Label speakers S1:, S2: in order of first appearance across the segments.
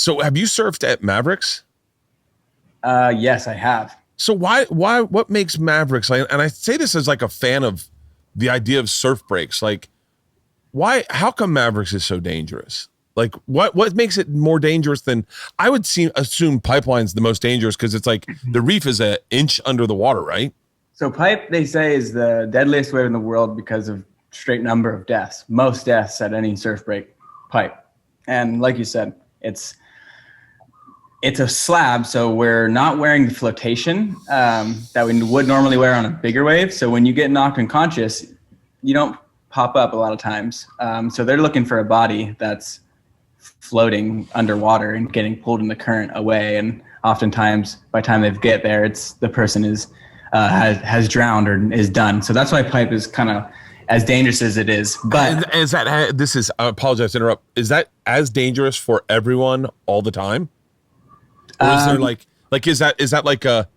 S1: So have you surfed at Mavericks?
S2: Yes, I have.
S1: So what makes Mavericks, and I say this as like a fan of the idea of surf breaks, like how come Mavericks is so dangerous? Like what makes it more dangerous than, I would assume Pipeline's the most dangerous because it's like the reef is an inch under the water, right?
S2: So pipe, they say, is the deadliest wave in the world because of straight number of deaths. Most deaths at any surf break, pipe. And like you said, it's a slab, so we're not wearing the flotation that we would normally wear on a bigger wave. So when you get knocked unconscious, you don't pop up a lot of times. So they're looking for a body that's floating underwater and getting pulled in the current away. And oftentimes, by the time they get there, it's the person has drowned or is done. So that's why pipe is kind of as dangerous as it is. But
S1: I apologize to interrupt. Is that as dangerous for everyone all the time? Or is there is that like a?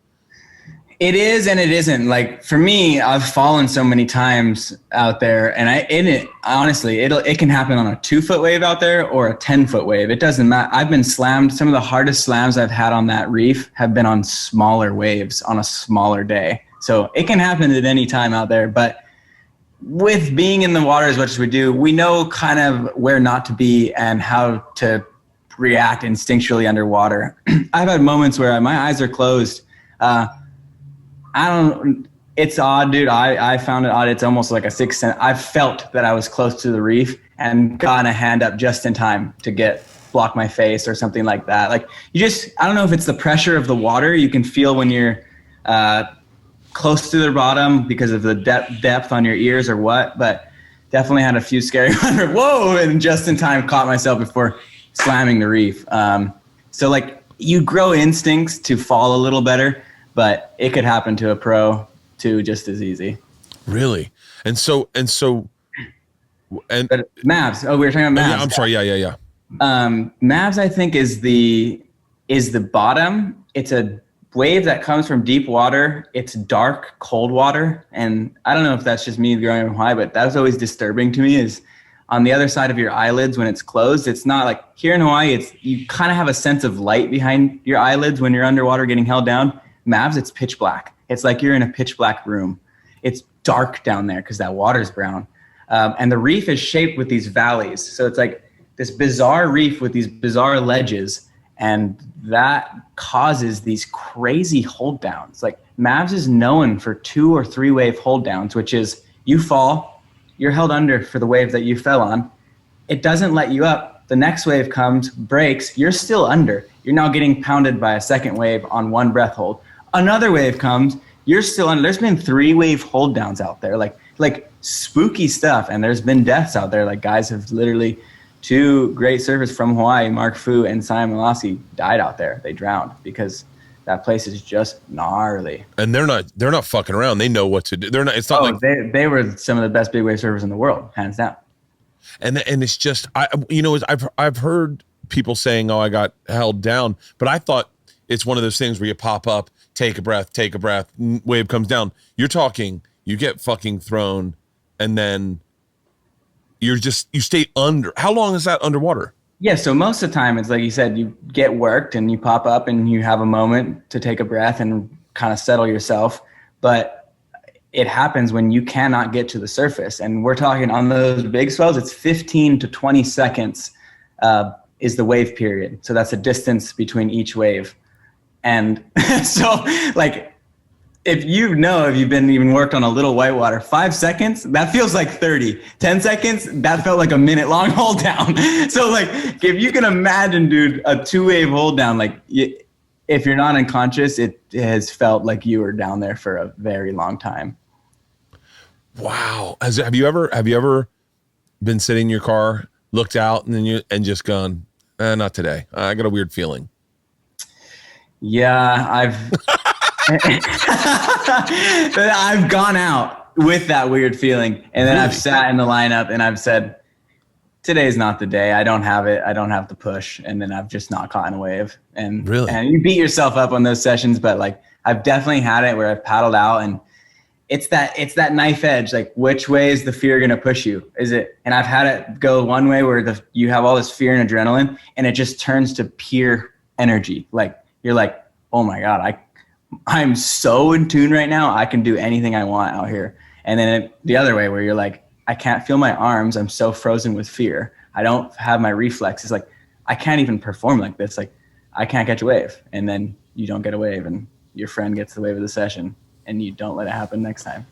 S2: It is and it isn't. Like for me, I've fallen so many times out there, and honestly, it can happen on a 2-foot wave out there or a 10-foot wave. It doesn't matter. I've been slammed. Some of the hardest slams I've had on that reef have been on smaller waves on a smaller day. So it can happen at any time out there. But with being in the water as much as we do, we know kind of where not to be and how to react instinctually underwater. I've had moments where my eyes are closed. It's odd, dude. I found it odd. It's almost like a sixth sense. I felt that I was close to the reef and gotten a hand up just in time to block my face or something like that. Like I don't know if it's the pressure of the water you can feel when you're close to the bottom because of the depth on your ears or what, but definitely had a few scary ones. Whoa, and just in time caught myself before slamming the reef. So like you grow instincts to fall a little better, but it could happen to a pro too, just as easy.
S1: Really? And but
S2: Mavs. Oh, we were talking about Mavs.
S1: Yeah, I'm sorry. Yeah.
S2: Mavs, I think, is the bottom. It's a wave that comes from deep water. It's dark, cold water. And I don't know if that's just me growing up in Hawaii, but that was always disturbing to me, is on the other side of your eyelids when it's closed. It's not like here in Hawaii, you kind of have a sense of light behind your eyelids when you're underwater getting held down. Mavs, it's pitch black. It's like you're in a pitch black room. It's dark down there because that water's brown. And the reef is shaped with these valleys. So it's like this bizarre reef with these bizarre ledges. And that causes these crazy hold downs. Like Mavs is known for 2 or 3 wave hold downs, which is you fall, you're held under for the wave that you fell on. It doesn't let you up. The next wave comes, breaks, you're still under. You're now getting pounded by a second wave on 1 breath hold. Another wave comes, you're still under. There's been 3 wave hold downs out there, like spooky stuff. And there's been deaths out there. Like guys have literally, 2 great surfers from Hawaii, Mark Fu and Simon Lassie, died out there. They drowned because that place is just gnarly. And
S1: they're not fucking around. They know what to do. It's not like
S2: they were some of the best big wave surfers in the world, hands down.
S1: And it's just, I've heard people saying, "Oh, I got held down," but I thought it's one of those things where you pop up, take a breath, wave comes down. You're talking, you get fucking thrown, and then you stay under. How long is that underwater?
S2: Yeah, so most of the time, it's like you said, you get worked and you pop up and you have a moment to take a breath and kind of settle yourself. But it happens when you cannot get to the surface. And we're talking on those big swells, it's 15 to 20 seconds is the wave period. So that's a distance between each wave. And so like, if you've been even worked on a little whitewater, 5 seconds, that feels like 30. 10 seconds, that felt like a minute long hold down. So like, if you can imagine, dude, a 2-wave hold down, like if you're not unconscious, it has felt like you were down there for a very long time.
S1: Wow. Have you ever been sitting in your car, looked out and just gone, not today. I got a weird feeling.
S2: Yeah, I've gone out with that weird feeling, and then I've sat in the lineup and I've said, today's not the day. I don't have it. I don't have the push. And then I've just not caught in a wave. And
S1: really?
S2: And you beat yourself up on those sessions, but like I've definitely had it where I've paddled out and it's that knife edge. Like, which way is the fear going to push you? Is it? And I've had it go one way where you have all this fear and adrenaline, and it just turns to pure energy. Like, you're like, oh my God, I'm so in tune right now. I can do anything I want out here. And then the other way where you're like, I can't feel my arms. I'm so frozen with fear. I don't have my reflexes. Like, I can't even perform like this. Like, I can't catch a wave. And then you don't get a wave, and your friend gets the wave of the session, and you don't let it happen next time.